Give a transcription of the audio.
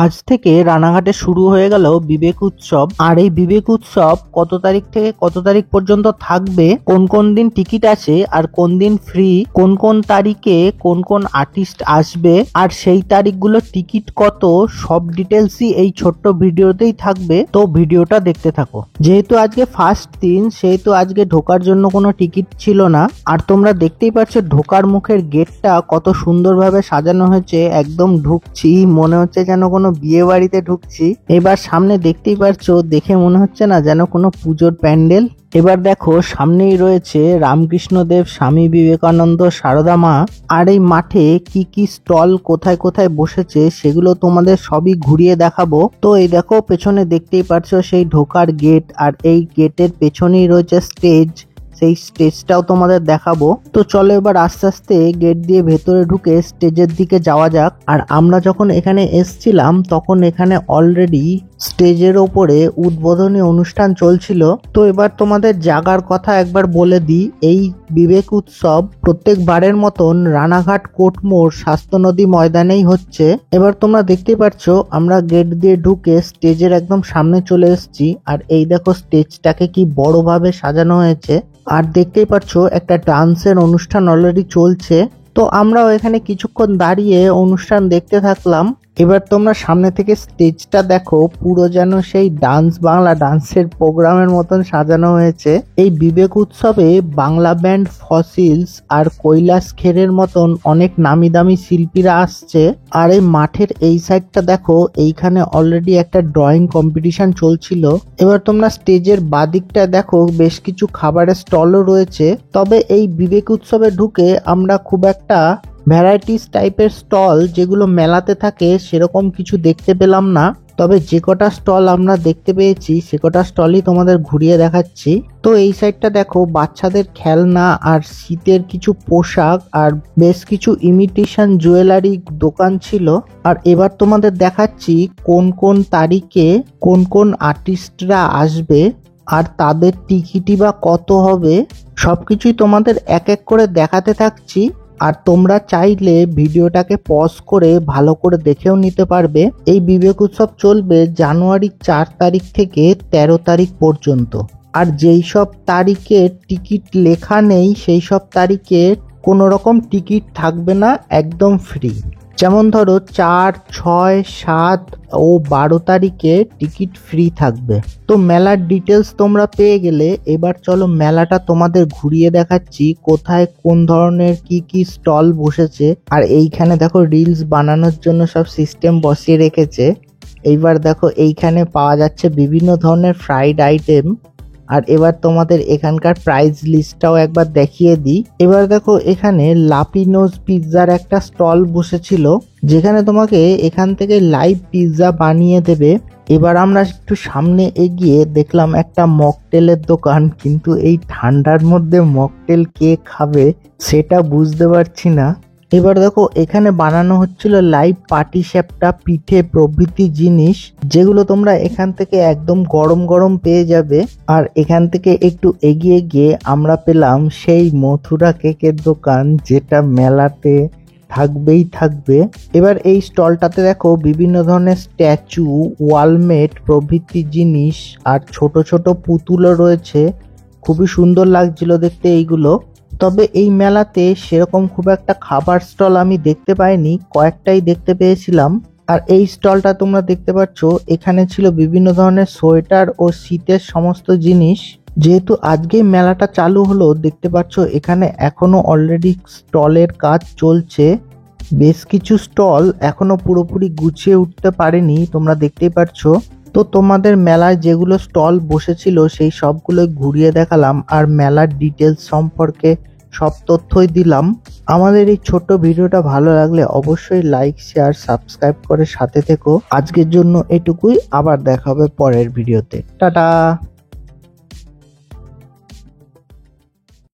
আজ থেকে রানাঘাটে শুরু হয়ে গেল বিবেক উৎসব। আর এই বিবেক উৎসব কত তারিখ থেকে কত তারিখ পর্যন্ত থাকবে, কোন কোন দিন টিকিট আছে আর কোন দিন ফ্রি, কোন কোন তারিখে কোন কোন আর্টিস্ট আসবে আর সেই তারিখগুলো টিকিট কত, সব ডিটেলসই এই ছোট্ট ভিডিওতেই থাকবে। তো ভিডিওটা দেখতে থাকো। যেহেতু আজকে ফার্স্ট দিন, সেহেতু আজকে ঢোকার জন্য কোনো টিকিট ছিল না। আর তোমরা দেখতেই পাচ্ছ ঢোকার মুখের গেটটা কত সুন্দরভাবে সাজানো হয়েছে। একদম ঢুকছি মনে হচ্ছে যেন কোনো বিয়ে বাড়িতে ঢুকছি। এবার সামনে দেখতেই পারছো, দেখে মনে হচ্ছে না যেন কোনো পুজোর প্যান্ডেল। এবার দেখো সামনেই রয়েছে রামকৃষ্ণদেব, স্বামী বিবেকানন্দ, সারদা মা। আর এই মাঠে কি কি স্টল কোথায় কোথায় বসেছে সেগুলো তোমাদের সবই ঘুরিয়ে দেখাবো। তো এই দেখো পেছনে দেখতেই পারছো সেই ঢোকার গেট, আর এই গেটের পেছনেই রয়েছে স্টেজ। সেই স্টেজটাও তোমাদের দেখাবো। তো চলো এবার আস্তে আস্তে গেট দিয়ে ভেতরে ঢুকে স্টেজের দিকে যাওয়া যাক। আর আমরা যখন এখানে এসছিলাম তখন এখানে অলরেডি স্টেজের ওপরে উদ্বোধনী অনুষ্ঠান চলছিল। তো এবার তোমাদের জাগার কথা একবার বলে দিই। এই বিবেক উৎসব প্রত্যেকবারের মতন রানাঘাট কোটমোড় স্বাস্থ্য নদী ময়দানেই হচ্ছে। এবার তোমরা দেখতেই পাচ্ছ আমরা গেট দিয়ে ঢুকে স্টেজের একদম সামনে চলে এসেছি। আর এই দেখো স্টেজটাকে কি বড়ভাবে সাজানো হয়েছে। আর দেখতেই পাচ্ছ একটা ডান্সের অনুষ্ঠান অলরেডি চলছে। তো আমরাও এখানে কিছুক্ষণ দাঁড়িয়ে অনুষ্ঠান দেখতে থাকলাম। এবার তোমরা সামনে থেকে স্টেজটা দেখো, পুরো যেন সেই ডান্স বাংলা ডান্সের প্রোগ্রামের মতন সাজানো হয়েছে। এই বিবেক উৎসবে বাংলা ব্যান্ড ফসিলস আর কৈলাস খেরের মতন অনেক নামি দামি শিল্পীরা আসছে। আর এই মাঠের এই সাইডটা দেখো, এইখানে অলরেডি একটা ড্রয়িং কম্পিটিশন চলছিল। এবার তোমরা স্টেজের বাদিকটা দেখো, বেশ কিছু খাবারের স্টলও রয়েছে। তবে এই বিবেক উৎসবে ঢুকে আমরা খুব একটা ভ্যারাইটিস টাইপের স্টল যেগুলো মেলাতে থাকে সেরকম কিছু দেখতে পেলাম না। তবে যে কটা স্টল আমরা দেখতে পেয়েছি সে কটা স্টলই তোমাদের ঘুরিয়ে দেখাচ্ছি। তো এই সাইডটা দেখো বাচ্চাদের খেলনা আর শীতের কিছু পোশাক আর বেশ কিছু ইমিটেশন জুয়েলারি দোকান ছিল। আর এবার তোমাদের দেখাচ্ছি কোন কোন তারিখে কোন কোন আর্টিস্টরা আসবে আর তাদের টিকিটই বা কত হবে, সবকিছুই তোমাদের এক এক করে দেখাতে থাকছি। আর তোমরা চাইলে ভিডিওটাকে পজ করে ভালো করে দেখেও নিতে পারবে। এই বিবেক উৎসব চলবে জানুয়ারি 4 তারিখ থেকে 13 তারিখ পর্যন্ত। আর যেই সব তারিখে টিকিট লেখা নেই সেই সব তারিখে কোনো রকম টিকিট থাকবে না, একদম ফ্রি। যেমন ধরো 4, 6, 7 ও 12 তারিখে টিকিট ফ্রি থাকবে। তো মেলার ডিটেলস তোমরা পেয়ে গেলে এবার চলো মেলাটা তোমাদের ঘুরিয়ে দেখাচ্ছি, কোথায় কোন ধরনের কি কি স্টল বসেছে। আর এইখানে দেখো রিলস বানানোর জন্য সব সিস্টেম বসিয়ে রেখেছে। এইবার দেখো এইখানে পাওয়া যাচ্ছে বিভিন্ন ধরনের ফ্রাইড আইটেম। আর এবার তোমাদের এখানকার প্রাইস লিস্টটাও একবার দেখিয়ে দিই। এবার দেখো এখানে লাপিনোজ পিৎজার একটা স্টল বসেছিল, যেখানে তোমাকে এখান থেকে লাইভ পিৎজা বানিয়ে দেবে। এবার আমরা একটু সামনে এগিয়ে দেখলাম একটা মকটেলের দোকান, কিন্তু এই ঠান্ডার মধ্যে মকটেল কে খাবে সেটা বুঝতে পারছি না। এবার দেখো এখানে বানানো হচ্ছিল লাইভ পাটি স্যাপটা, পিঠে প্রভৃতি জিনিস, যেগুলো তোমরা এখান থেকে একদম গরম গরম পেয়ে যাবে। আর এখান থেকে একটু এগিয়ে গিয়ে আমরা পেলাম সেই মথুরা কেকের দোকান, যেটা মেলাতে থাকবেই থাকবে। এবার এই স্টলটাতে দেখো বিভিন্ন ধরনের স্ট্যাচু, ওয়ালমেট প্রভৃতি জিনিস আর ছোট ছোট পুতুলও রয়েছে। খুবই সুন্দর লাগছিল দেখতে এইগুলো। তবে এই মেলাতে সেরকম খুব একটা খাবার স্টল আমি দেখতে পাইনি, কয়েকটাই দেখতে পেয়েছিলাম। আর এই স্টলটা তোমরা দেখতে পাচ্ছ, এখানে ছিল বিভিন্ন ধরনের সোয়েটার ও শীতের সমস্ত জিনিস। যেহেতু আজকে মেলাটা চালু হলো, দেখতে পাচ্ছ এখানে এখনো অলরেডি স্টলের কাজ চলছে। বেশ কিছু স্টল এখনো পুরোপুরি গুছিয়ে উঠতে পারেনি, তোমরা দেখতেই পাচ্ছ। তো তোমাদের মেলায় যেগুলো স্টল বসেছিল সেই সবগুলো ঘুরিয়ে দেখালাম, আর মেলার ডিটেলস সম্পর্কে সব তথ্যই দিলাম। আমাদের এই ছোট্ট ভিডিওটা ভালো লাগলে অবশ্যই লাইক, শেয়ার, সাবস্ক্রাইব করে সাথে থেকো। আজকের জন্য এটুকুই, আবার দেখা হবে পরের ভিডিওতে। টাটা।